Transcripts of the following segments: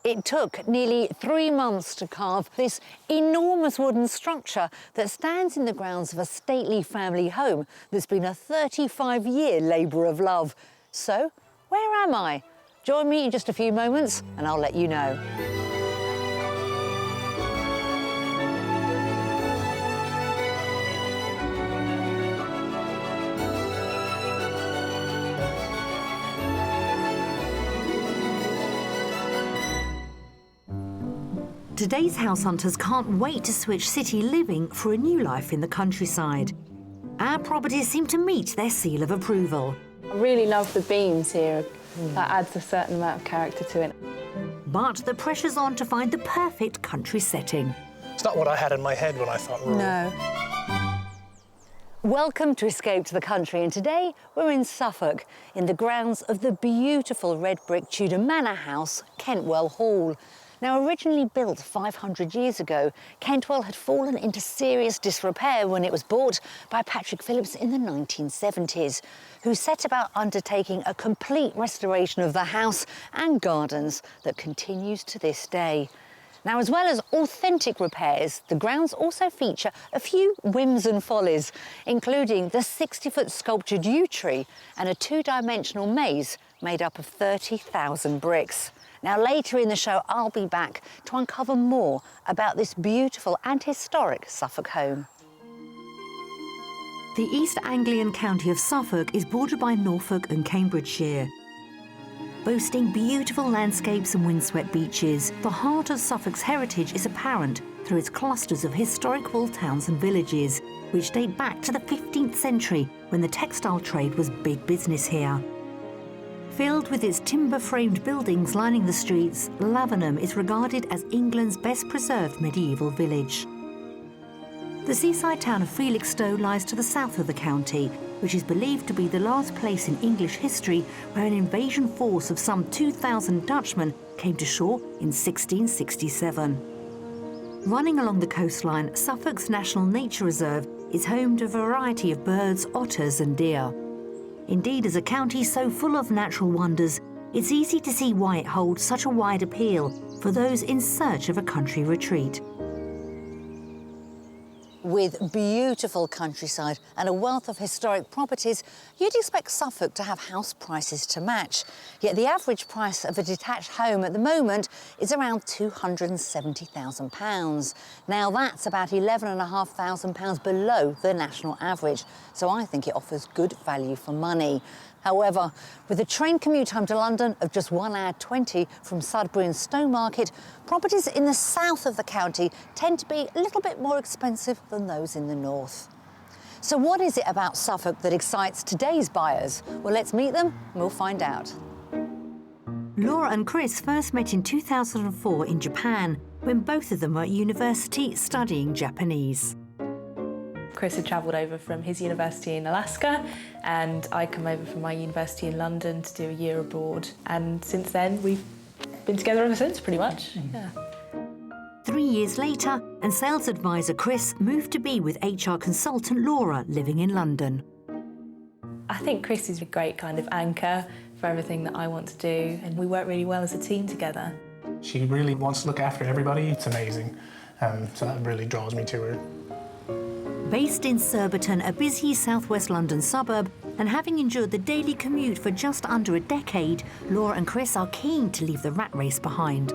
It took nearly 3 months to carve this enormous wooden structure that stands in the grounds of a stately family home that's been a 35-year labour of love. So, where am I? Join me in just a few moments and I'll let you know. Today's house hunters can't wait to switch city living for a new life in the countryside. Our properties seem to meet their seal of approval. I really love the beams here. That adds a certain amount of character to it. But the pressure's on to find the perfect country setting. It's not what I had in my head when I thought rural. No. Welcome to Escape to the Country, and today we're in Suffolk, in the grounds of the beautiful red brick Tudor manor house, Kentwell Hall. Now, originally built 500 years ago, Kentwell had fallen into serious disrepair when it was bought by Patrick Phillips in the 1970s, who set about undertaking a complete restoration of the house and gardens that continues to this day. Now, as well as authentic repairs, the grounds also feature a few whims and follies, including the 60-foot sculptured yew tree and a two-dimensional maze made up of 30,000 bricks. Now, later in the show, I'll be back to uncover more about this beautiful and historic Suffolk home. The East Anglian county of Suffolk is bordered by Norfolk and Cambridgeshire. Boasting beautiful landscapes and windswept beaches, the heart of Suffolk's heritage is apparent through its clusters of historic walled towns and villages, which date back to the 15th century when the textile trade was big business here. Filled with its timber-framed buildings lining the streets, Lavenham is regarded as England's best-preserved medieval village. The seaside town of Felixstowe lies to the south of the county, which is believed to be the last place in English history where an invasion force of some 2,000 Dutchmen came to shore in 1667. Running along the coastline, Suffolk's National Nature Reserve is home to a variety of birds, otters and deer. Indeed, as a county so full of natural wonders, it's easy to see why it holds such a wide appeal for those in search of a country retreat. With beautiful countryside and a wealth of historic properties, you'd expect Suffolk to have house prices to match. Yet the average price of a detached home at the moment is around £270,000. Now that's about £11,500 below the national average, so I think it offers good value for money. However, with a train commute time to London of just 1 hour 20 from Sudbury and Stowmarket, properties in the south of the county tend to be a little bit more expensive than those in the north. So what is it about Suffolk that excites today's buyers? Well, let's meet them and we'll find out. Laura and Chris first met in 2004 in Japan, when both of them were at university studying Japanese. Chris had travelled over from his university in Alaska, and I come over from my university in London to do a year abroad. And since then, we've been together ever since, pretty much. Yeah. 3 years later, and sales advisor Chris moved to be with HR consultant Laura, living in London. I think Chris is a great kind of anchor for everything that I want to do, and we work really well as a team together. She really wants to look after everybody. It's amazing. So that really draws me to her. Based in Surbiton, a busy southwest London suburb, and having endured the daily commute for just under a decade, Laura and Chris are keen to leave the rat race behind.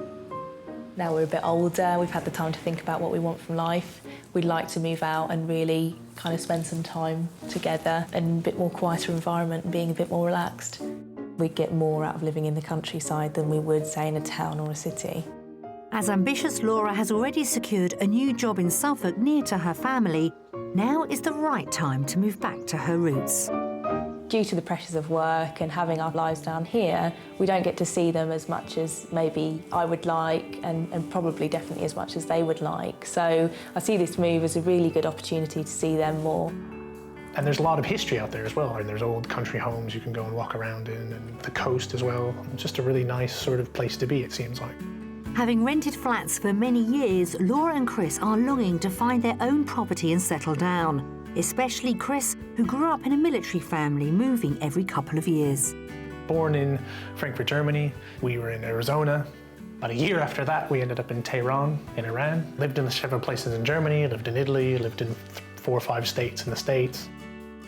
Now we're a bit older, we've had the time to think about what we want from life. We'd like to move out and really kind of spend some time together in a bit more quieter environment and being a bit more relaxed. We'd get more out of living in the countryside than we would, say, in a town or a city. As ambitious Laura has already secured a new job in Suffolk near to her family, now is the right time to move back to her roots. Due to the pressures of work and having our lives down here, we don't get to see them as much as maybe I would like, and probably definitely as much as they would like. So I see this move as a really good opportunity to see them more. And there's a lot of history out there as well. And there's old country homes you can go and walk around in, and the coast as well. It's just a really nice sort of place to be, it seems like. Having rented flats for many years, Laura and Chris are longing to find their own property and settle down. Especially Chris, who grew up in a military family, moving every couple of years. Born in Frankfurt, Germany. We were in Arizona. About a year after that, we ended up in Tehran, in Iran. Lived in several places in Germany, lived in Italy, lived in 4 or 5 states in the States.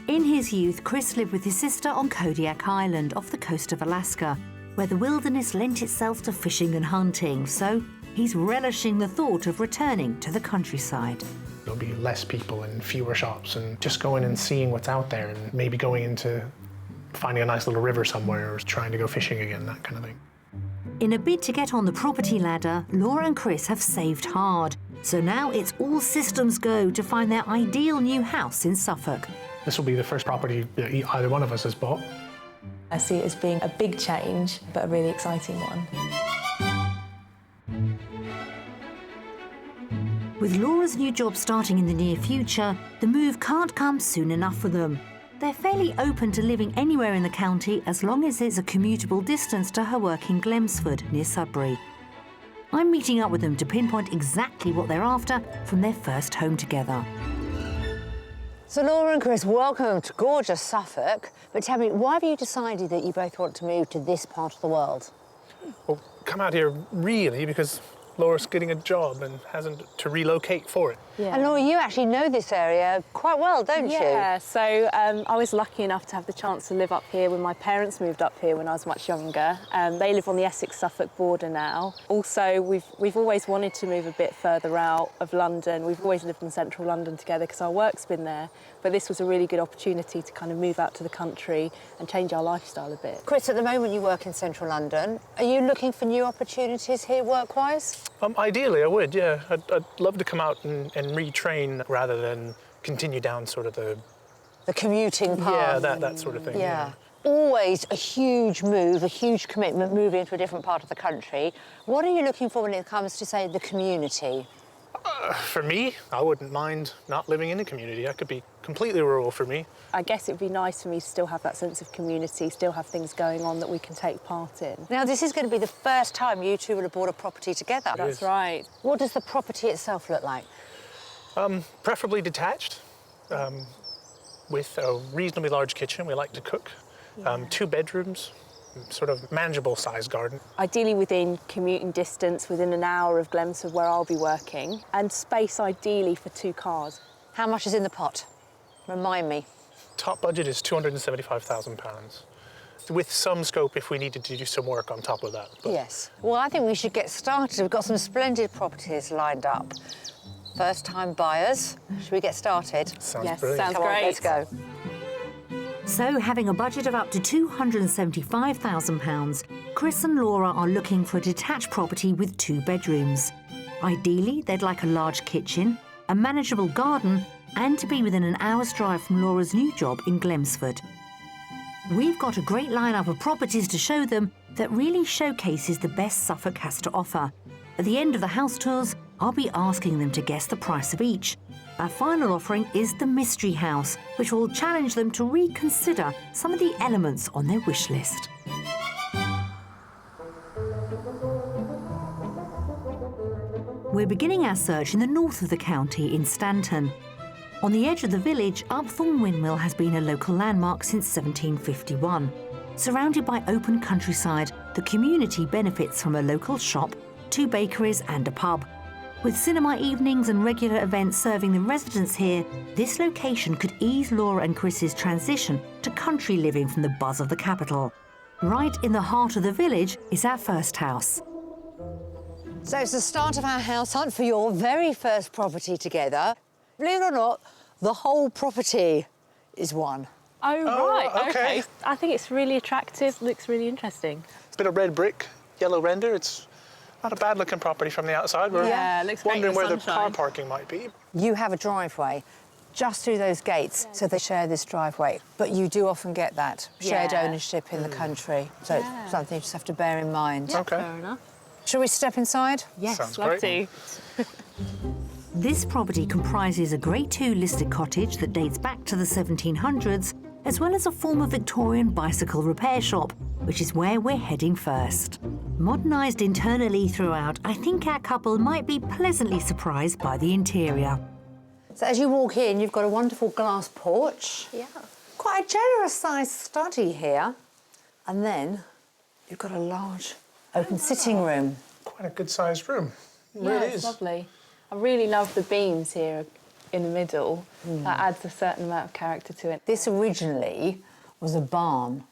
In his youth, Chris lived with his sister on Kodiak Island off the coast of Alaska, where the wilderness lent itself to fishing and hunting, so he's relishing the thought of returning to the countryside. There'll be less people and fewer shops, and just going and seeing what's out there, and maybe going into finding a nice little river somewhere or trying to go fishing again, that kind of thing. In a bid to get on the property ladder, Laura and Chris have saved hard, so now it's all systems go to find their ideal new house in Suffolk. This will be the first property that either one of us has bought. I see it as being a big change, but a really exciting one. With Laura's new job starting in the near future, the move can't come soon enough for them. They're fairly open to living anywhere in the county as long as it's a commutable distance to her work in Glemsford, near Sudbury. I'm meeting up with them to pinpoint exactly what they're after from their first home together. So Laura and Chris, welcome to gorgeous Suffolk. But tell me, why have you decided that you both want to move to this part of the world? Well, come out here really because Laura's getting a job and hasn't to relocate for it. Yeah. And Laura, you actually know this area quite well, don't you? Yeah, so I was lucky enough to have the chance to live up here when my parents moved up here when I was much younger. They live on the Essex-Suffolk border now. Also, we've always wanted to move a bit further out of London. We've always lived in central London together because our work's been there. But this was a really good opportunity to kind of move out to the country and change our lifestyle a bit. Chris, at the moment you work in central London. Are you looking for new opportunities here work-wise? Ideally, I would, yeah. I'd love to come out and retrain rather than continue down sort of the commuting path. Yeah, that sort of thing. Yeah. Always a huge move, a huge commitment, moving to a different part of the country. What are you looking for when it comes to, say, the community? For me, I wouldn't mind not living in a community. I could be completely rural for me. I guess it'd be nice for me to still have that sense of community, still have things going on that we can take part in. Now, this is going to be the first time you two will have bought a property together. That's right. What does the property itself look like? Preferably detached, with a reasonably large kitchen. We like to cook. 2 bedrooms, sort of manageable sized garden. Ideally within commuting distance, within an hour of Glemsford where I'll be working, and space ideally for 2 cars. How much is in the pot? Remind me. Top budget is £275,000, with some scope if we needed to do some work on top of that. But Yes. Well, I think we should get started. We've got some splendid properties lined up. First-time buyers. Should we get started? sounds Yes, brilliant. sounds Come on, great. let's go. So, having a budget of up to £275,000, Chris and Laura are looking for a detached property with 2 bedrooms. Ideally, they'd like a large kitchen, a manageable garden, and to be within an hour's drive from Laura's new job in Glemsford. We've got a great lineup of properties to show them that really showcases the best Suffolk has to offer. At the end of the house tours, I'll be asking them to guess the price of each. Our final offering is the Mystery House, which will challenge them to reconsider some of the elements on their wish list. We're beginning our search in the north of the county in Stanton. On the edge of the village, Upthorne Windmill has been a local landmark since 1751. Surrounded by open countryside, the community benefits from a local shop, 2 bakeries and a pub. With cinema evenings and regular events serving the residents here, this location could ease Laura and Chris's transition to country living from the buzz of the capital. Right in the heart of the village is our first house. So it's the start of our house hunt for your very first property together. Believe it or not, the whole property is one. Oh, right, okay. I think it's really attractive, looks really interesting. It's a bit of red brick, yellow render. It's not a bad looking property from the outside. We're Yeah, it looks great in wondering the where the car sunshine. parking might be. You have a driveway just through those gates, so they share this driveway. But you do often get that shared Yeah. ownership in the country. So it's something you just have to bear in mind. Okay. Fair enough. Shall we step inside? Yes, Sounds love great. to. This property comprises a Grade 2 listed cottage that dates back to the 1700s, as well as a former Victorian bicycle repair shop, which is where we're heading first. Modernised internally throughout, I think our couple might be pleasantly surprised by the interior. So as you walk in, you've got a wonderful glass porch. Yeah. Quite a generous-sized study here. And then you've got a large open sitting room. Quite quite a good-sized room. It Yeah, really it's is. lovely. I really love the beams here in the middle. That adds a certain amount of character to it. This originally was a barn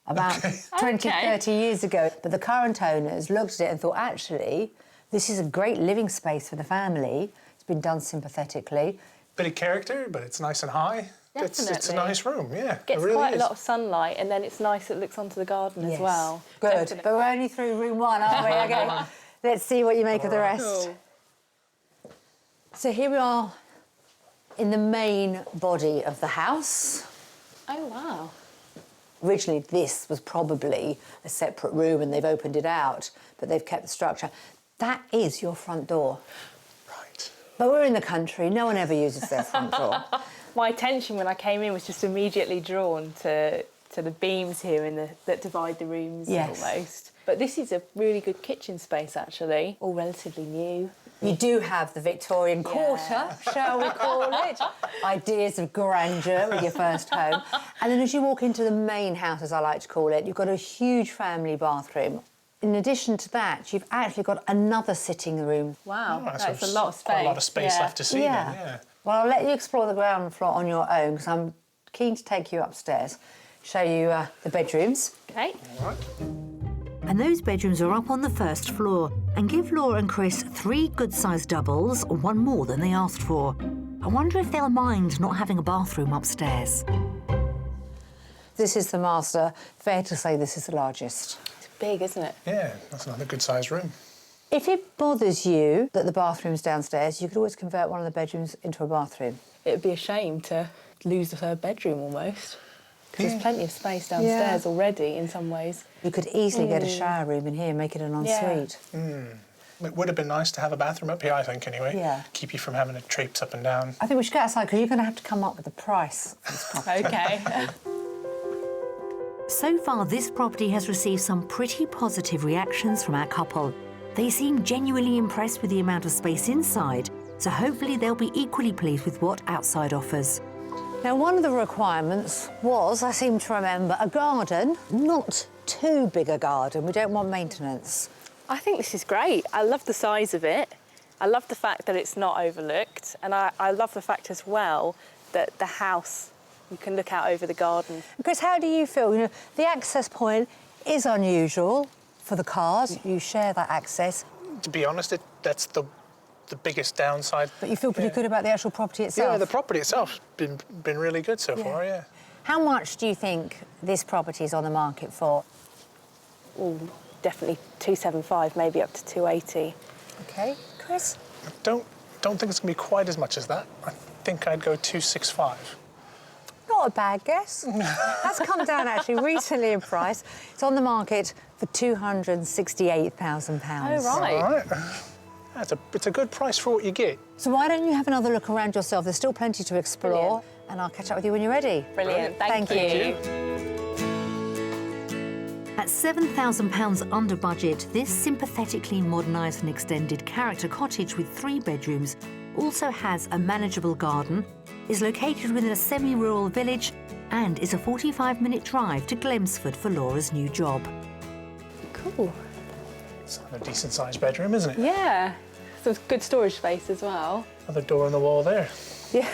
about 20, Okay. 30 years ago. But the current owners looked at it and thought, actually, this is a great living space for the family. It's been done sympathetically. Bit of character, but it's nice and high. It's a Definitely. nice room, yeah. Gets it really quite is. a lot of sunlight, and then it's nice it looks onto the garden as well. Good. Definitely. But we're only through room 1, aren't we? Okay. Let's see what you make of the rest. Cool. So here we are in the main body of the house. Oh, wow. Originally, this was probably a separate room and they've opened it out, but they've kept the structure. That is your front door. Right. But we're in the country, no one ever uses their front door. My attention when I came in was just immediately drawn to the beams here that divide the rooms Yes. almost. But this is a really good kitchen space, actually. All relatively new. You do have the Victorian quarter, shall we call it? Ideas of grandeur with your first home. And then as you walk into the main house, as I like to call it, you've got a huge family bathroom. In addition to that, you've actually got another sitting room. Wow, Oh, so that's a lot of space. Quite a lot of space Yeah. left to see then, yeah. Well, I'll let you explore the ground floor on your own because I'm keen to take you upstairs, show you the bedrooms. Okay. All right. And those bedrooms are up on the first floor and give Laura and Chris 3 good-sized doubles, one more than they asked for. I wonder if they'll mind not having a bathroom upstairs. This is the master. Fair to say this is the largest. It's big, isn't it? Yeah, that's another good-sized room. If it bothers you that the bathroom's downstairs, you could always convert one of the bedrooms into a bathroom. It'd be a shame to lose the third bedroom almost. Because there's plenty of space downstairs already in some ways. You could easily get a shower room in here and make it an ensuite. It would have been nice to have a bathroom up here, I think, anyway. Yeah. Keep you from having to traipse up and down. I think we should get outside because you're going to have to come up with the price for this property. Okay. So far, this property has received some pretty positive reactions from our couple. They seem genuinely impressed with the amount of space inside, so hopefully they'll be equally pleased with what outside offers. Now, one of the requirements was, I seem to remember, a garden, not too big a garden. We don't want maintenance. I think this is great. I love the size of it. I love the fact that it's not overlooked. And I love the fact as well that the house, you can look out over the garden. Chris, how do you feel? You know, the access point is unusual for the cars. You share that access, To be honest, that's the biggest downside. but you feel pretty good about the actual property itself. Yeah, the property itself's been really good so far, yeah. How much do you think this property is on the market for? Oh, definitely 275, maybe up to 280. Okay, Chris? I don't think it's going to be quite as much as that. I think I'd go 265. Not a bad guess. That's come down actually recently in price. It's on the market for £268,000. Oh, right. All right. It's a good price for what you get. So why don't you have another look around yourself? There's still plenty to explore, and I'll catch up with you when you're ready. Brilliant. Thank you. At £7,000 under budget, this sympathetically modernised and extended character cottage with 3 bedrooms also has a manageable garden, is located within a semi-rural village, and is a 45-minute drive to Glemsford for Laura's new job. Cool. It's a decent-sized bedroom, isn't it? Yeah. So good storage space as well. Another door on the wall there. Yeah.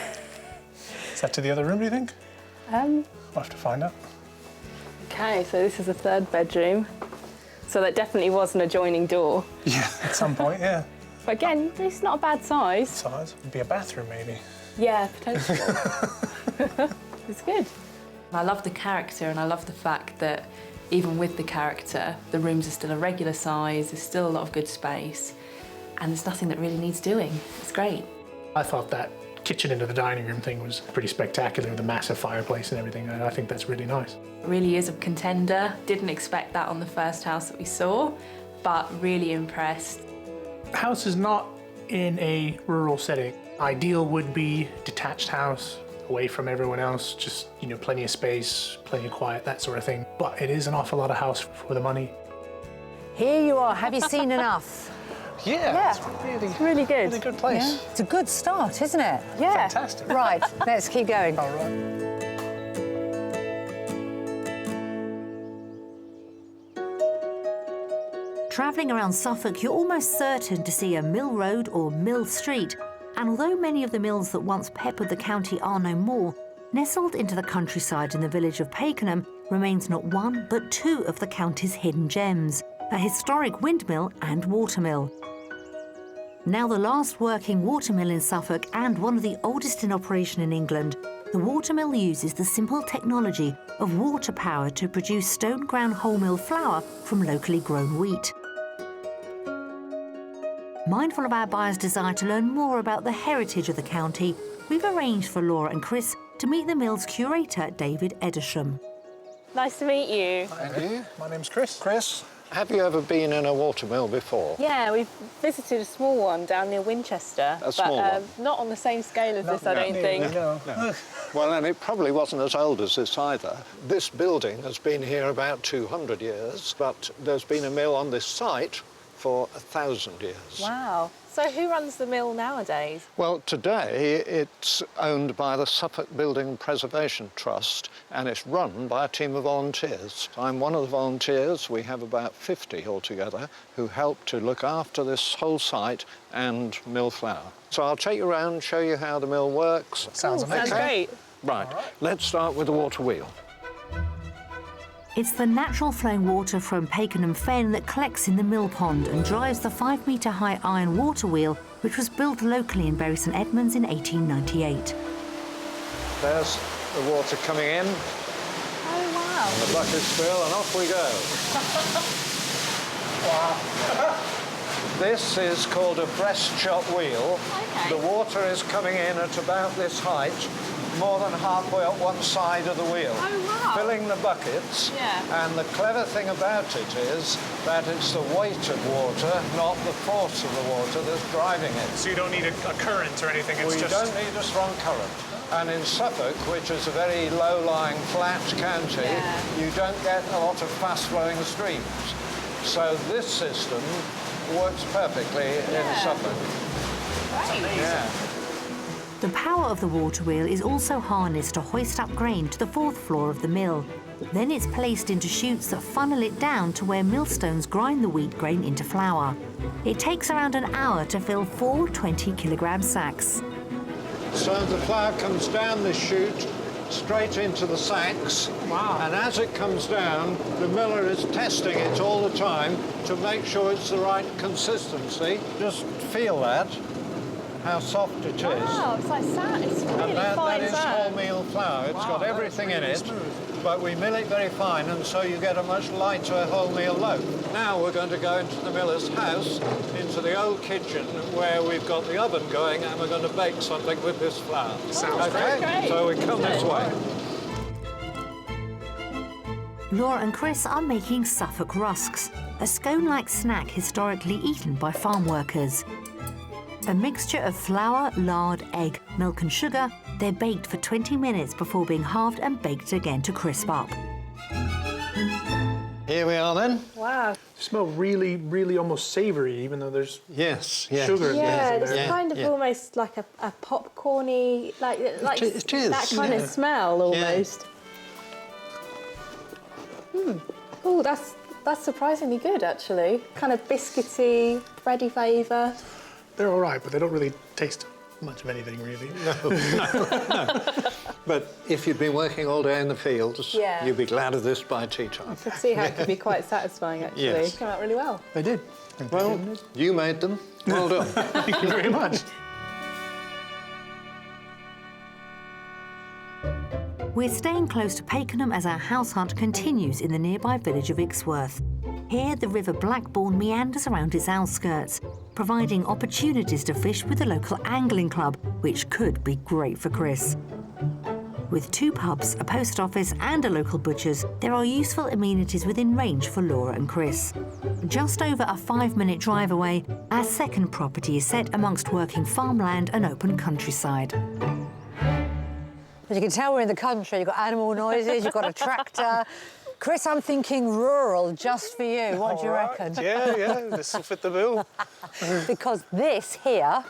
Is that to the other room, do you think? We'll have to find out. Okay, so this is the 3rd bedroom. So that definitely was an adjoining door. Yeah, at some point, yeah. But again, it's not a bad size. Size would be a bathroom, maybe. Yeah, potentially. It's good. I love the character, and I love the fact that even with the character, the rooms are still a regular size, there's still a lot of good space, and there's nothing that really needs doing. It's great. I thought that kitchen into the dining room thing was pretty spectacular, with a massive fireplace and everything. I think that's really nice. It really is a contender. Didn't expect that on the first house that we saw, but really impressed. The house is not in a rural setting. Ideal would be detached house, away from everyone else, just, you know, plenty of space, plenty of quiet, that sort of thing. But it is an awful lot of house for the money. Here you are. Have you seen enough? Yeah, It's Really good. really good place. It's a good start, isn't it? Yeah. Fantastic. Right, let's keep going. All right. Travelling around Suffolk, you're almost certain to see a mill road or mill street. And although many of the mills that once peppered the county are no more, nestled into the countryside in the village of Pakenham remains not one but two of the county's hidden gems, a historic windmill and watermill. Now the last working watermill in Suffolk and one of the oldest in operation in England, the watermill uses the simple technology of water power to produce stone-ground wholemeal flour from locally grown wheat. Mindful of our buyers' desire to learn more about the heritage of the county, we've arranged for Laura and Chris to meet the mill's curator, David Edersham. Nice to meet you. Thank you. My name's Chris. Chris, have you ever been in a watermill before? Yeah, we've visited a small one down near Winchester. A small one? Not on the same scale as this, I don't think. No. Well, and it probably wasn't as old as this either. This building has been here about 200 years, but there's been a mill on this site for 1,000 years. Wow. So who runs the mill nowadays? Well, today it's owned by the Suffolk Building Preservation Trust, and it's run by a team of volunteers. I'm one of the volunteers. We have about 50 altogether who help to look after this whole site and mill flour. So I'll take you around and show you how the mill works. Sounds amazing. Sounds great. Right, let's start with the water wheel. It's the natural flowing water from Pakenham Fen that collects in the mill pond and drives the 5-metre-high iron water wheel, which was built locally in Bury St Edmunds in 1898. There's the water coming in, Oh, wow. the bucket's full, and off we go. This is called a breast shot wheel. Okay. The water is coming in at about this height, more than halfway up one side of the wheel, Oh, wow. filling the buckets. Yeah. And the clever thing about it is that it's the weight of water, not the force of the water, that's driving it. So you don't need a current or anything, it's We just... don't need a strong current. And in Suffolk, which is a very low-lying, flat county, Yeah. you don't get a lot of fast-flowing streams. So this system works perfectly in Suffolk. Great. Yeah. The power of the water wheel is also harnessed to hoist up grain to the 4th floor of the mill. Then it's placed into chutes that funnel it down to where millstones grind the wheat grain into flour. It takes around an hour to fill 4 20-kilogram sacks. So the flour comes down this chute straight into the sacks. Wow. And as it comes down, the miller is testing it all the time to make sure it's the right consistency. Just feel that, how soft it is. Wow, it's like sand. It's really And that fine is sand. wholemeal flour. It's got everything in it, smooth. but we mill it very fine, and so you get a much lighter wholemeal loaf. Now we're going to go into the miller's house, into the old kitchen, where we've got the oven going, and we're going to bake something with this flour. Sounds great. So we come this way. Laura and Chris are making Suffolk rusks, a scone-like snack historically eaten by farm workers. A mixture of flour, lard, egg, milk and sugar, they're baked for 20 minutes before being halved and baked again to crisp up. Here we are then. Wow. Smell really, really almost savoury, even though there's Yes. sugar. Yeah, in it's there. kind of almost like a popcorny, like it is, that kind of yeah. smell almost. Oh, that's surprisingly good actually. Kind of biscuity, bready flavour. They're all right, but they don't really taste much of anything, really. No. But if you'd been working all day in the fields, Yeah. you'd be glad of this by tea time. I could see how it could be quite satisfying actually. Yes. Came out really well. They did. Well, you made them. Well done. Thank you very much. We're staying close to Pakenham as our house hunt continues in the nearby village of Ixworth. Here, the River Blackbourne meanders around its outskirts, providing opportunities to fish with the local angling club, which could be great for Chris. With 2 pubs, a post office and a local butcher's, there are useful amenities within range for Laura and Chris. Just over a 5-minute drive away, our second property is set amongst working farmland and open countryside. As you can tell, we're in the country. You've got animal noises, you've got a tractor. Chris, I'm thinking rural just for you. What do you reckon? Yeah, this will fit the bill. Because this here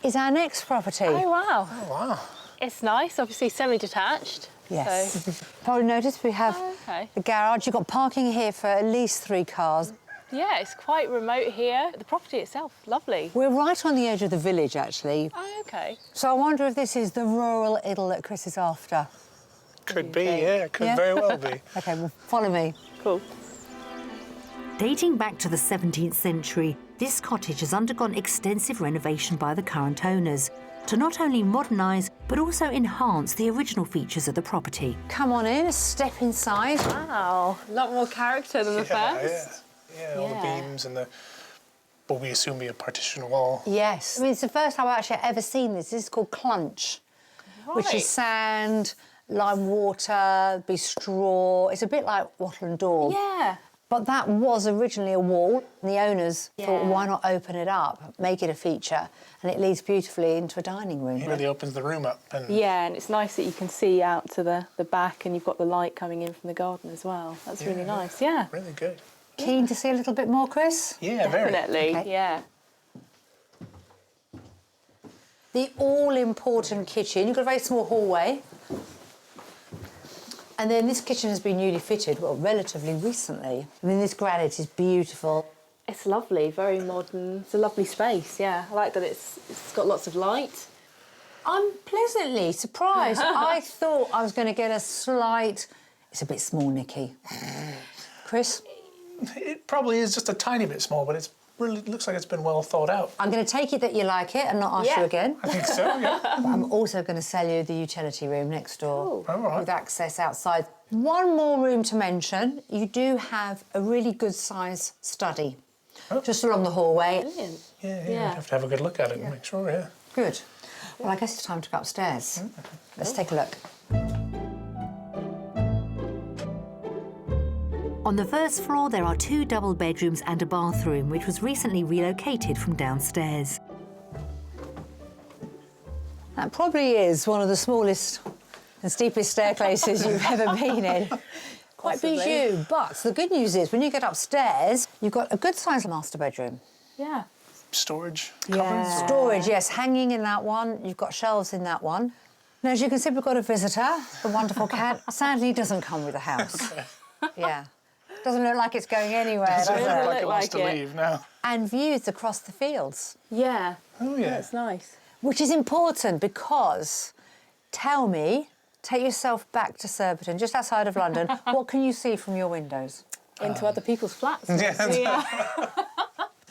is our next property. Oh wow. Oh, wow. It's nice, obviously semi-detached. Yes. So, Probably noticed we have okay. the garage. You've got parking here for at least 3 cars. Yeah, it's quite remote here. The property itself, lovely. We're right on the edge of the village, actually. Oh, okay. So I wonder if this is the rural idyll that Chris is after. Could be, think? yeah, could Yeah? very well be. OK, well, follow me. Cool. Dating back to the 17th century, this cottage has undergone extensive renovation by the current owners to not only modernise but also enhance the original features of the property. Come on in, step inside. Wow, a lot more character than the first. Yeah, all the Yeah. beams and the, what we assume be a partition wall. Yes. I mean, it's the first time I've actually ever seen this. This is called clunch, which Right. is sand, lime water, be straw. It's a bit like wattle and daub. Yeah. But that was originally a wall. And the owners thought, Yeah. why not open it up, make it a feature? And it leads beautifully into a dining room. It really opens the room up. And Yeah, and it's nice that you can see out to the back and you've got the light coming in from the garden as well. That's really nice, yeah. really good. Keen to see a little bit more, Chris? Yeah, very. Definitely, Okay. yeah. The all-important kitchen. You've got a very small hallway. And then this kitchen has been newly fitted, well, relatively recently. I mean, this granite is beautiful. It's lovely, very modern. It's a lovely space, yeah. I like that it's got lots of light. I'm pleasantly surprised. I thought I was going to get a slight... It's a bit small, Nikki. Chris? It probably is just a tiny bit small, but it's really looks like it's been well thought out. I'm going to take it that you like it and not ask Yeah. you again. I think so, yeah. But I'm also going to sell you the utility room next door Oh, all right. with access outside. One more room to mention. You do have a really good size study just along the hallway. Brilliant. Yeah, Yeah. we'd have to have a good look at it and make sure, yeah. Good. Well, I guess it's time to go upstairs. Let's take a look. On the first floor, there are 2 double bedrooms and a bathroom, which was recently relocated from downstairs. That probably is one of the smallest and steepest staircases you've ever been in. Quite Possibly. bijou, but the good news is when you get upstairs, you've got a good-sized master bedroom. Yeah. Storage Yeah. cupboards. Storage, yes, hanging in that one. You've got shelves in that one. Now, as you can see, we've got a visitor, a wonderful cat. Sadly, doesn't come with a house. Yeah. Doesn't look like it's going anywhere, does Doesn't it? look like look it wants to like it. leave now. And views across the fields, Yeah. Oh, yeah. That's nice. which is important because, tell me, take yourself back to Surbiton, just outside of London. What can you see from your windows? Into other people's flats. Yeah.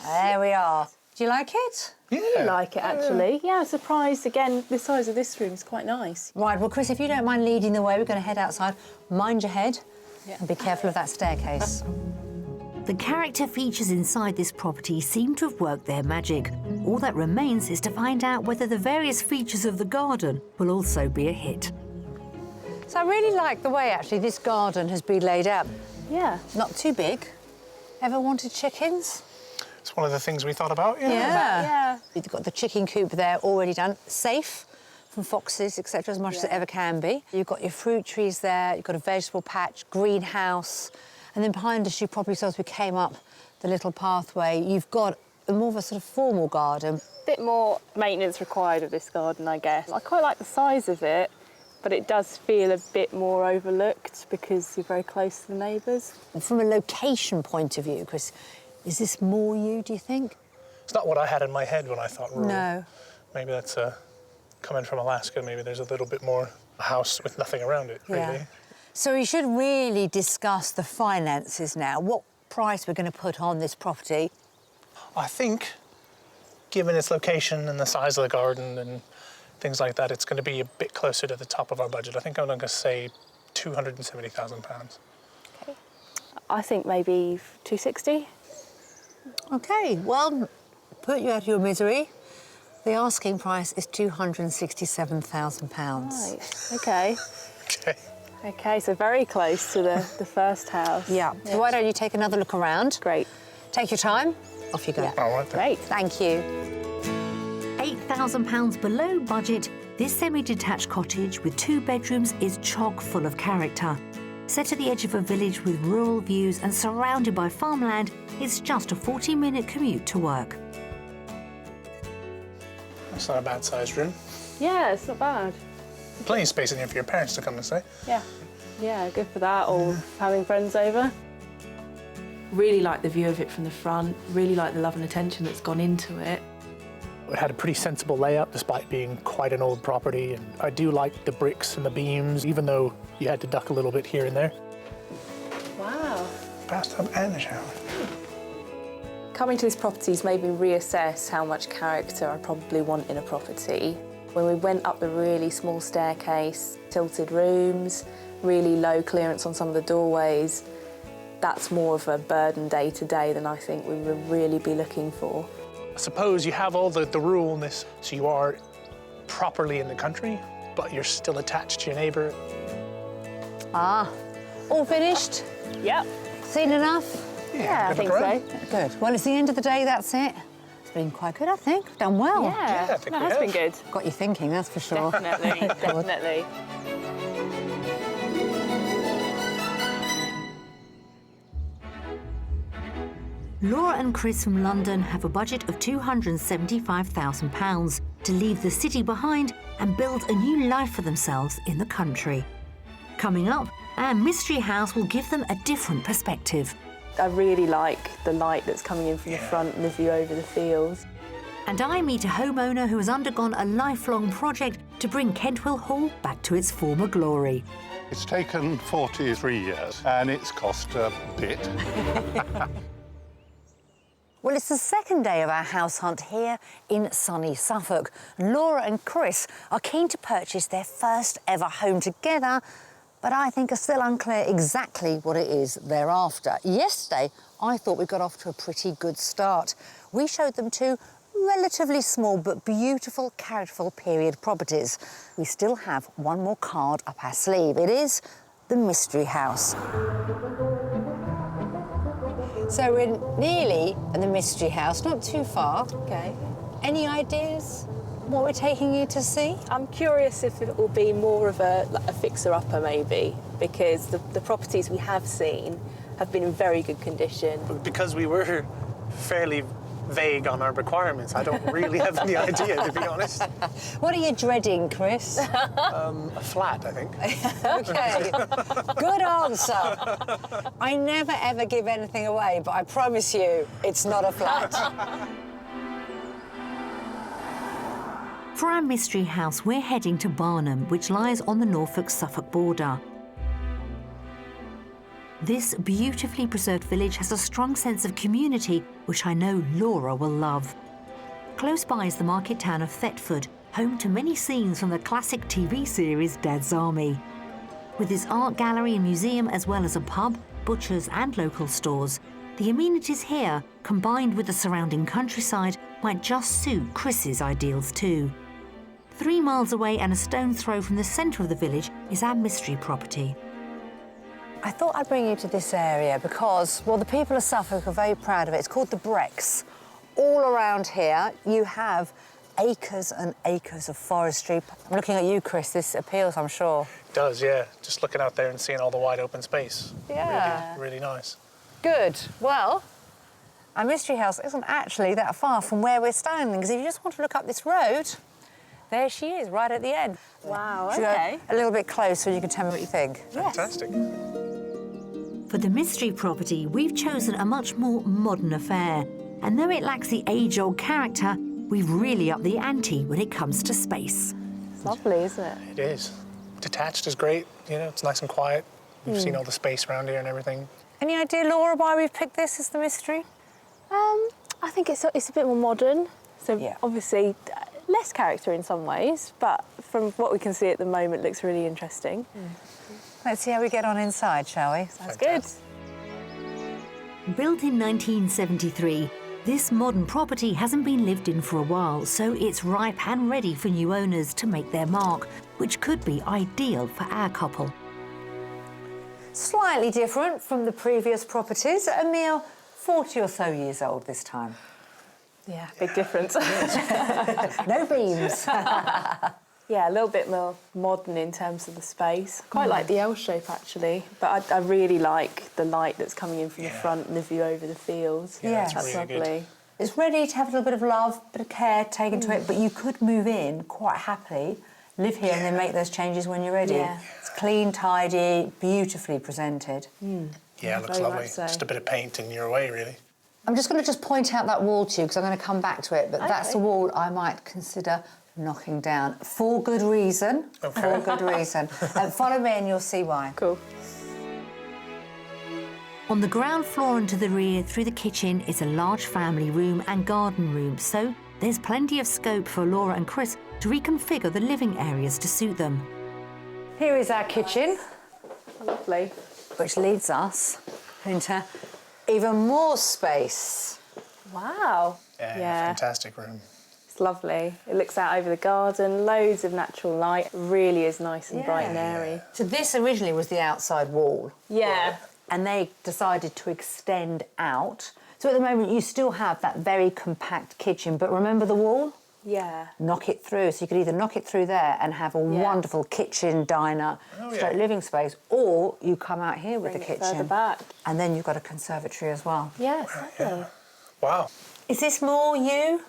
There we are. Do you like it? I like it, actually. Yeah, I'm surprised, again, the size of this room is quite nice. Right, well, Chris, if you don't mind leading the way, we're going to head outside. Mind your head and be careful of that staircase. The character features inside this property seem to have worked their magic. All that remains is to find out whether the various features of the garden will also be a hit. So I really like the way, actually, this garden has been laid out. Yeah. Not too big. Ever wanted chickens? It's one of the things we thought about, yeah. Yeah. You've got the chicken coop there already done, safe from foxes, etc., as much as it ever can be. You've got your fruit trees there, you've got a vegetable patch, greenhouse, and then behind us, you probably saw as we came up the little pathway, you've got more of a sort of formal garden. Bit more maintenance required of this garden, I guess. I quite like the size of it, but it does feel a bit more overlooked because you're very close to the neighbours. From a location point of view, Chris, is this more you, do you think? It's not what I had in my head when I thought rural. No. Maybe that's coming from Alaska. Maybe there's a little bit more a house with nothing around it, really. Yeah. So we should really discuss the finances now. What price we're going to put on this property? I think, given its location and the size of the garden and things like that, it's going to be a bit closer to the top of our budget. I think I'm going to say £270,000. I think maybe 260. OK, well, put you out of your misery. The asking price is £267,000. Right, OK. Okay. OK, so very close to the first house. Yeah. So why don't you take another look around? Great. Take your time. Off you go. All right then. Great. Thank you. £8,000 below budget, this semi-detached cottage with 2 bedrooms is chock full of character. Set at the edge of a village with rural views and surrounded by farmland, it's just a 40-minute commute to work. That's not a bad sized room. Yeah, it's not bad. Plenty of space in here for your parents to come and stay. Yeah. Yeah, good for that, or having friends over. Really like the view of it from the front, really like the love and attention that's gone into it. It had a pretty sensible layout despite being quite an old property, and I do like the bricks and the beams, even though you had to duck a little bit here and there. Wow. Bathtub and the shower. Coming to this property's made me reassess how much character I probably want in a property. When we went up the really small staircase, tilted rooms, really low clearance on some of the doorways, that's more of a burden day to day than I think we would really be looking for. I suppose you have all the ruralness, so you are properly in the country, but you're still attached to your neighbour. Ah, all finished? Yep. Seen enough? Yeah, I think so. Good. Well, it's the end of the day, that's it. It's been quite good, I think. Done well. Yeah, I think that we has been have. good. Got you thinking, that's for sure. Definitely, definitely. Laura and Chris from London have a budget of £275,000 to leave the city behind and build a new life for themselves in the country. Coming up, our mystery house will give them a different perspective. I really like the light that's coming in from the front and the view over the fields. And I meet a homeowner who has undergone a lifelong project to bring Kentwell Hall back to its former glory. It's taken 43 years and it's cost a bit. Well, it's the second day of our house hunt here in sunny Suffolk. Laura and Chris are keen to purchase their first ever home together, but I think are still unclear exactly what it is they're after. Yesterday, I thought we got off to a pretty good start. We showed them two relatively small but beautiful, characterful period properties. We still have one more card up our sleeve. It is the mystery house. So we're nearly at the mystery house, not too far. Okay. Any ideas what we're taking you to see? I'm curious if it will be more of a fixer-upper maybe, because the properties we have seen have been in very good condition. Because we were fairly vague on our requirements, I don't really have any idea, to be honest. What are you dreading, Chris? A flat, I think. OK, good answer. I never, ever give anything away, but I promise you it's not a flat. For our mystery house, we're heading to Barnham, which lies on the Norfolk-Suffolk border. This beautifully preserved village has a strong sense of community, which I know Laura will love. Close by is the market town of Thetford, home to many scenes from the classic TV series Dad's Army. With its art gallery and museum, as well as a pub, butchers and local stores, the amenities here, combined with the surrounding countryside, might just suit Chris's ideals too. 3 miles away and a stone's throw from the centre of the village is our mystery property. I thought I'd bring you to this area because, well, the people of Suffolk are very proud of it. It's called the Brecks. All around here, you have acres and acres of forestry. I'm looking at you, Chris. This appeals, I'm sure. It does, yeah. Just looking out there and seeing all the wide open space. Yeah. Really, really nice. Good. Well, our mystery house isn't actually that far from where we're standing, because if you just want to look up this road, there she is, right at the end. Wow, Should we okay. go a little bit closer and you can tell me what you think? Fantastic. For the mystery property, we've chosen a much more modern affair. And though it lacks the age-old character, we've really upped the ante when it comes to space. It's lovely, isn't it? It is. Detached is great, you know, it's nice and quiet. You've seen all the space around here and everything. Any idea, Laura, why we've picked this as the mystery? I think it's a bit more modern. So Yeah. obviously less character in some ways, but from what we can see at the moment, looks really interesting. Let's see how we get on inside, shall we? That's good. Built in 1973, this modern property hasn't been lived in for a while, so it's ripe and ready for new owners to make their mark, which could be ideal for our couple. Slightly different from the previous properties, a mere 40 or so years old this time. Yeah, big difference. No beams. Yeah, a little bit more modern in terms of the space. Quite like the L shape, actually. But I really like the light that's coming in from the front and the view over the fields. Yeah, that's really good. lovely. It's ready to have a little bit of love, bit of care taken to it, but you could move in quite happily, live here and then make those changes when you're ready. Yeah. It's clean, tidy, beautifully presented. Yeah, Yeah, it looks very lovely. much so. Just a bit of paint and you're away, really. I'm just going to point out that wall to you because I'm going to come back to it, but that's a wall I might consider knocking down for good reason. Okay. For good reason. Follow me and you'll see why. Cool. On the ground floor and to the rear, through the kitchen, is a large family room and garden room, so there's plenty of scope for Laura and Chris to reconfigure the living areas to suit them. Here is our kitchen, Lovely. which leads us into even more space. Wow. Yeah, fantastic room. It's lovely. It looks out over the garden, loads of natural light. Really is nice and bright and airy. So this originally was the outside wall. Yeah. And they decided to extend out. So at the moment you still have that very compact kitchen, but remember the wall? Yeah. Knock it through. So you could either knock it through there and have a wonderful kitchen, diner, straight living space, or you come out here with the Bring it kitchen. further back. And then you've got a conservatory as well. Yeah, lovely. Wow. Is this more you?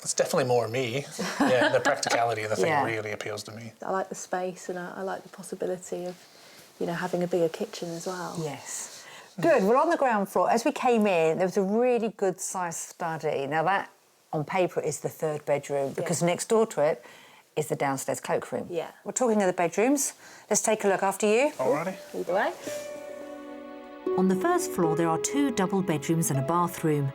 It's definitely more me. Yeah, the practicality of the thing Yeah. really appeals to me. I like the space and I like the possibility of, you know, having a bigger kitchen as well. Yes. Good. Well, on the ground floor, as we came in, there was a really good sized study. Now that, on paper, is the third bedroom because next door to it is the downstairs cloakroom. Yeah. We're talking of the bedrooms. Let's take a look after you. Alrighty. Lead the way. On the first floor, there are 2 double bedrooms and a bathroom.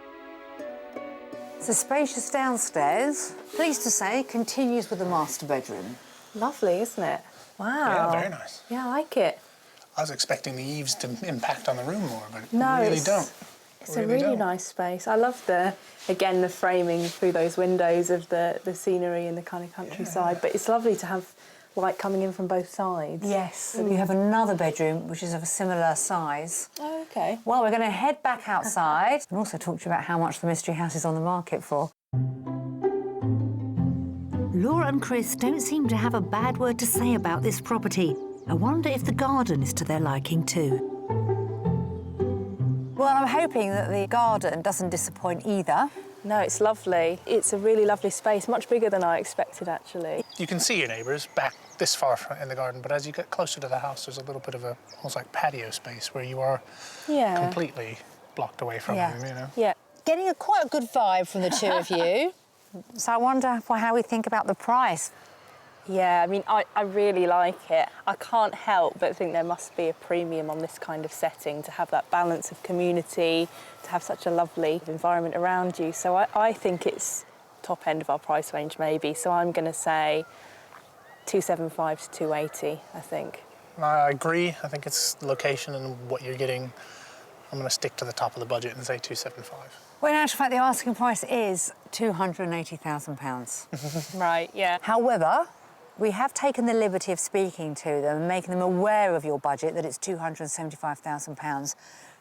The spacious downstairs, pleased to say, continues with the master bedroom. Lovely, isn't it? Wow. Yeah, very nice. Yeah, I like it. I was expecting the eaves to impact on the room more, but No, really it's- don't. It's a really nice space. I love the framing through those windows of the scenery and the kind of countryside. But it's lovely to have light coming in from both sides. Yes. You have another bedroom, which is of a similar size. Oh, okay. Well, we're going to head back outside and also talk to you about how much the mystery house is on the market for. Laura and Chris don't seem to have a bad word to say about this property. I wonder if the garden is to their liking too. Well, I'm hoping that the garden doesn't disappoint either. No, it's lovely. It's a really lovely space, much bigger than I expected, actually. You can see your neighbours back this far in the garden, but as you get closer to the house, there's a little bit of a almost like patio space where you are completely blocked away from them, you know. Yeah. Getting quite a good vibe from the two of you. So I wonder how we think about the price. Yeah, I mean, I really like it. I can't help but think there must be a premium on this kind of setting to have that balance of community, to have such a lovely environment around you. So I think it's top end of our price range maybe. So I'm going to say 275 to 280, I think. I agree. I think it's the location and what you're getting. I'm going to stick to the top of the budget and say 275. Well, in actual fact, the asking price is £280,000. Right, yeah. However, we have taken the liberty of speaking to them and making them aware of your budget, that it's £275,000.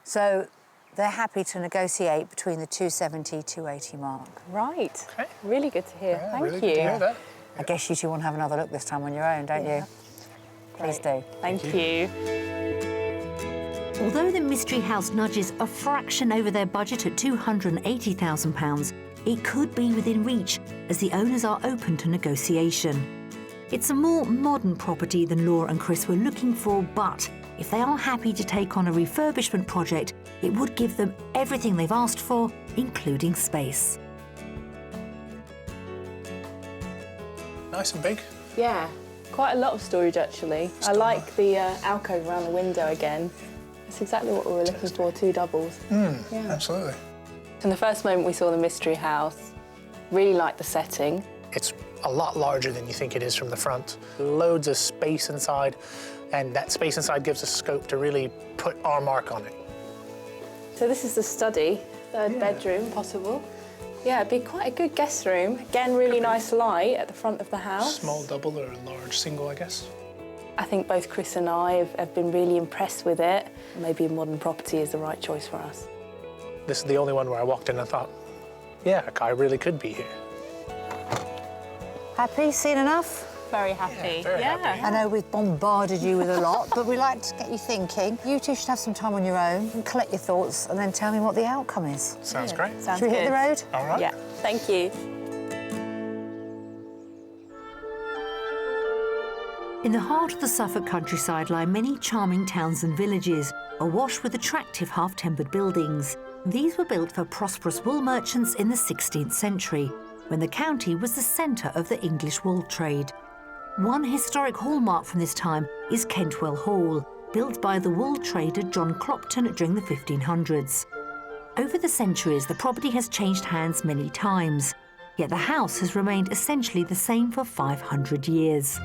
So they're happy to negotiate between the 270, 280 mark. Right. Okay. Really good to hear. Yeah, Thank really you. good to hear that. I guess you two want to have another look this time on your own, don't you? Please do. Thank you. Although the mystery house nudges a fraction over their budget at £280,000, it could be within reach as the owners are open to negotiation. It's a more modern property than Laura and Chris were looking for, but if they are happy to take on a refurbishment project, it would give them everything they've asked for, including space. Nice and big. Yeah, quite a lot of storage actually. I like the alcove around the window again. That's exactly what we were looking for, 2 doubles. Yeah. Absolutely. From the first moment we saw the mystery house, really liked the setting. It's a lot larger than you think it is from the front. Loads of space inside, and that space inside gives us scope to really put our mark on it. So this is the study, third bedroom possible. Yeah, it'd be quite a good guest room. Again, really nice light at the front of the house. Small double or a large single, I guess. I think both Chris and I have been really impressed with it. Maybe a modern property is the right choice for us. This is the only one where I walked in and thought, yeah, I really could be here. Happy? Seen enough? Very happy. Very happy. I know we've bombarded you with a lot, but we like to get you thinking. You two should have some time on your own and collect your thoughts and then tell me what the outcome is. Sounds great. Sounds Should we good. hit the road? All right. Yeah, thank you. In the heart of the Suffolk countryside lie many charming towns and villages, awash with attractive half-timbered buildings. These were built for prosperous wool merchants in the 16th century, when the county was the centre of the English wool trade. One historic hallmark from this time is Kentwell Hall, built by the wool trader John Clopton during the 1500s. Over the centuries, the property has changed hands many times, yet the house has remained essentially the same for 500 years.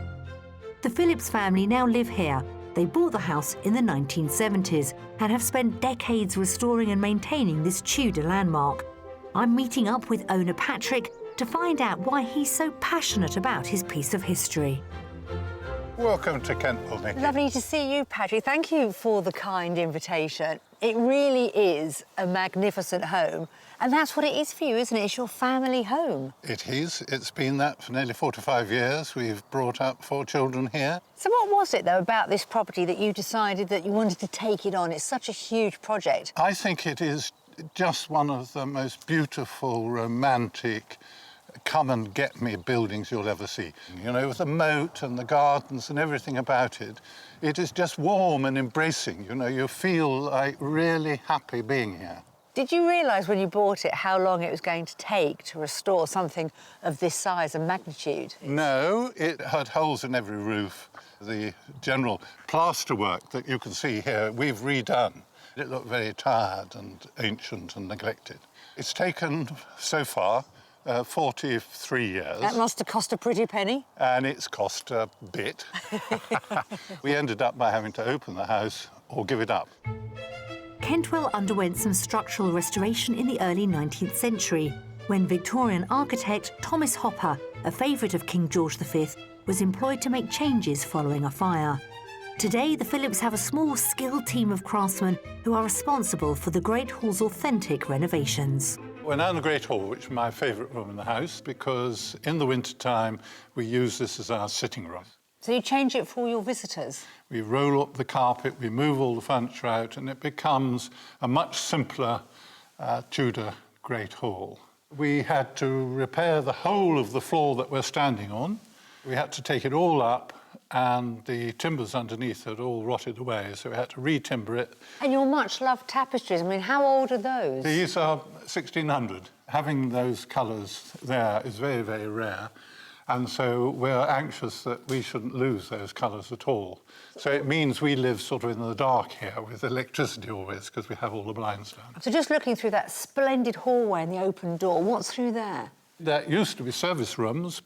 The Phillips family now live here. They bought the house in the 1970s and have spent decades restoring and maintaining this Tudor landmark. I'm meeting up with owner Patrick to find out why he's so passionate about his piece of history. Welcome to Kentwell, Nicky. Lovely to see you, Patrick. Thank you for the kind invitation. It really is a magnificent home. And that's what it is for you, isn't it? It's your family home. It is. It's been that for nearly 45 years. We've brought up 4 children here. So what was it, though, about this property that you decided that you wanted to take it on? It's such a huge project. I think it is just one of the most beautiful, romantic, come-and-get-me buildings you'll ever see. You know, with the moat and the gardens and everything about it, it is just warm and embracing. You know, you feel like really happy being here. Did you realise when you bought it how long it was going to take to restore something of this size and magnitude? No, it had holes in every roof. The general plasterwork that you can see here, we've redone. It looked very tired and ancient and neglected. It's taken, so far, 43 years. That must have cost a pretty penny. And it's cost a bit. We ended up by having to open the house or give it up. Kentwell underwent some structural restoration in the early 19th century, when Victorian architect Thomas Hopper, a favourite of King George V, was employed to make changes following a fire. Today, the Phillips have a small, skilled team of craftsmen who are responsible for the Great Hall's authentic renovations. We're now in the Great Hall, which is my favourite room in the house, because in the winter time we use this as our sitting room. So you change it for your visitors? We roll up the carpet, we move all the furniture out, and it becomes a much simpler Tudor Great Hall. We had to repair the whole of the floor that we're standing on. We had to take it all up, and the timbers underneath had all rotted away, so we had to re-timber it. And your much-loved tapestries, I mean, how old are those? These are 1600. Having those colours there is very, very rare. And so we're anxious that we shouldn't lose those colours at all. So it means we live sort of in the dark here with electricity always, because we have all the blinds down. So just looking through that splendid hallway and the open door, what's through there? There used to be service rooms,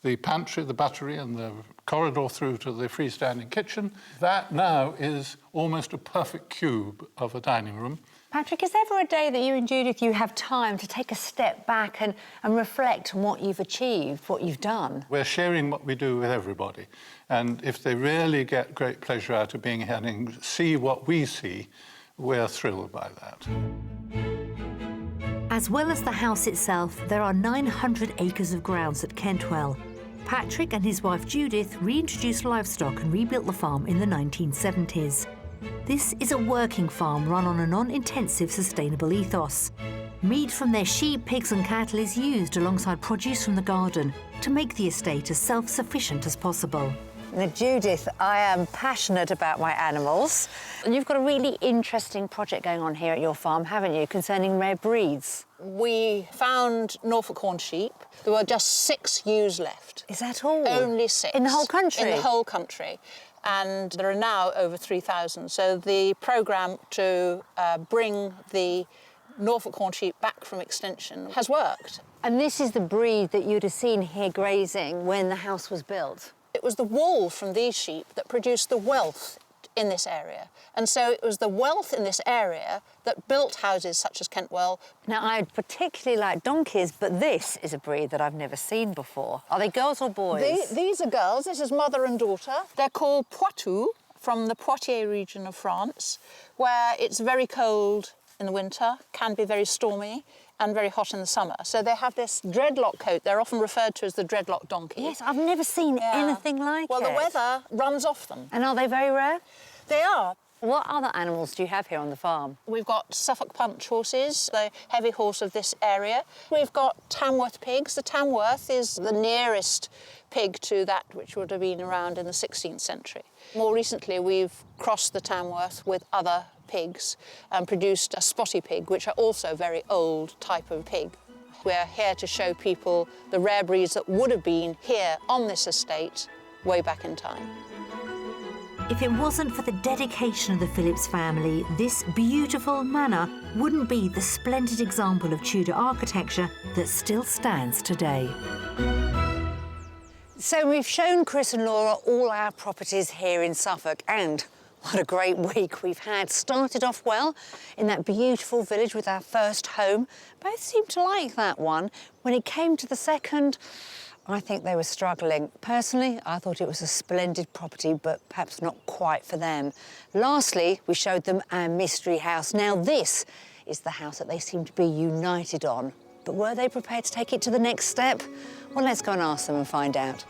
the pantry, the buttery, and the corridor through to the freestanding kitchen. That now is almost a perfect cube of a dining room. Patrick, is there ever a day that you and Judith, you have time to take a step back and reflect on what you've achieved, what you've done? We're sharing what we do with everybody. And if they really get great pleasure out of being here and see what we see, we're thrilled by that. As well as the house itself, there are 900 acres of grounds at Kentwell. Patrick and his wife Judith reintroduced livestock and rebuilt the farm in the 1970s. This is a working farm run on a non-intensive sustainable ethos. Meat from their sheep, pigs and cattle is used alongside produce from the garden to make the estate as self-sufficient as possible. Now, Judith, I am passionate about my animals. And you've got a really interesting project going on here at your farm, haven't you, concerning rare breeds? We found Norfolk horn sheep. There were just 6 ewes left. Is that all? Only 6. In the whole country? In the whole country. And there are now over 3,000. So the programme to bring the Norfolk horn sheep back from extinction has worked. And this is the breed that you'd have seen here grazing when the house was built? It was the wool from these sheep that produced the wealth in this area. And so it was the wealth in this area that built houses such as Kentwell. Now, I particularly like donkeys, but this is a breed that I've never seen before. Are they girls or boys? These are girls. This is mother and daughter. They're called Poitou, from the Poitiers region of France, where it's very cold in the winter, can be very stormy, and very hot in the summer. So they have this dreadlock coat. They're often referred to as the dreadlock donkey. Yes, I've never seen anything like it. Well, the weather runs off them. And are they very rare? They are. What other animals do you have here on the farm? We've got Suffolk punch horses, the heavy horse of this area. We've got Tamworth pigs. The Tamworth is the nearest pig to that which would have been around in the 16th century. More recently, we've crossed the Tamworth with other pigs and produced a spotty pig, which are also a very old type of pig. We're here to show people the rare breeds that would have been here on this estate way back in time. If it wasn't for the dedication of the Phillips family, this beautiful manor wouldn't be the splendid example of Tudor architecture that still stands today. So we've shown Chris and Laura all our properties here in Suffolk, and what a great week we've had. Started off well in that beautiful village with our first home. Both seemed to like that one. When it came to the second, I think they were struggling. Personally, I thought it was a splendid property, but perhaps not quite for them. Lastly, we showed them our mystery house. Now this is the house that they seem to be united on. But were they prepared to take it to the next step? Well, let's go and ask them and find out.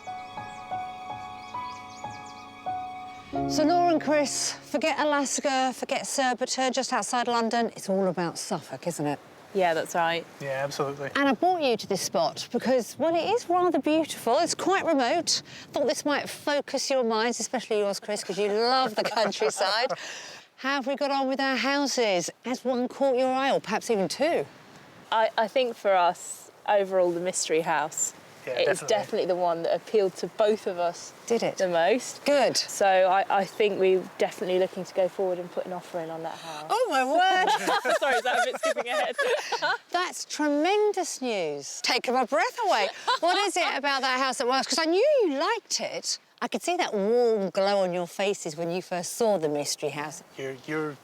So Laura and Chris, forget Alaska, forget Surbiton, just outside London. It's all about Suffolk, isn't it? Yeah, that's right. Yeah, absolutely. And I brought you to this spot because, well, it is rather beautiful. It's quite remote. Thought this might focus your minds, especially yours, Chris, because you love the countryside. How have we got on with our houses? Has one caught your eye, or perhaps even two? I think for us, overall, the mystery house is definitely the one that appealed to both of us. Did it? The most. Good. So I think we're definitely looking to go forward and put an offer in on that house. Oh, my word. Sorry, is that a bit skipping ahead? That's tremendous news. Taking my breath away. What is it about that house that works? Because I knew you liked it. I could see that warm glow on your faces when you first saw the mystery house. You're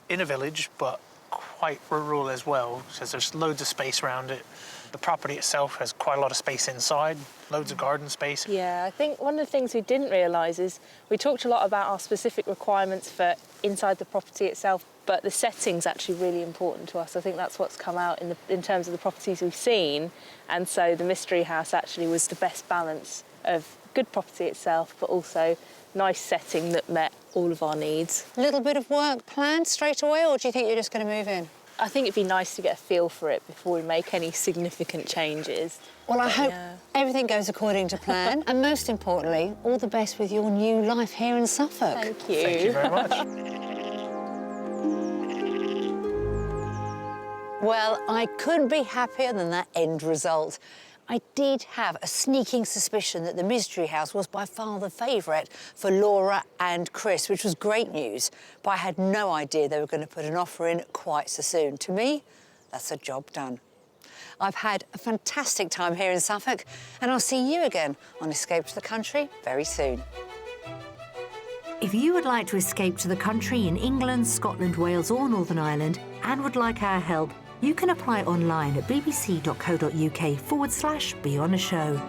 in a village, but quite rural as well, because there's loads of space around it. The property itself has quite a lot of space inside, loads of garden space. Yeah, I think one of the things we didn't realise is we talked a lot about our specific requirements for inside the property itself, but the setting's actually really important to us. I think that's what's come out in terms of the properties we've seen, and so the mystery house actually was the best balance of good property itself, but also nice setting that met all of our needs. A little bit of work planned straight away, or do you think you're just going to move in? I think it'd be nice to get a feel for it before we make any significant changes. Well, I hope everything goes according to plan. And most importantly, all the best with your new life here in Suffolk. Thank you. Thank you very much. Well, I couldn't be happier than that end result. I did have a sneaking suspicion that the mystery house was by far the favourite for Laura and Chris, which was great news, but I had no idea they were going to put an offer in quite so soon. To me, that's a job done. I've had a fantastic time here in Suffolk, and I'll see you again on Escape to the Country very soon. If you would like to escape to the country in England, Scotland, Wales or Northern Ireland and would like our help, you can apply online at bbc.co.uk/be on a show.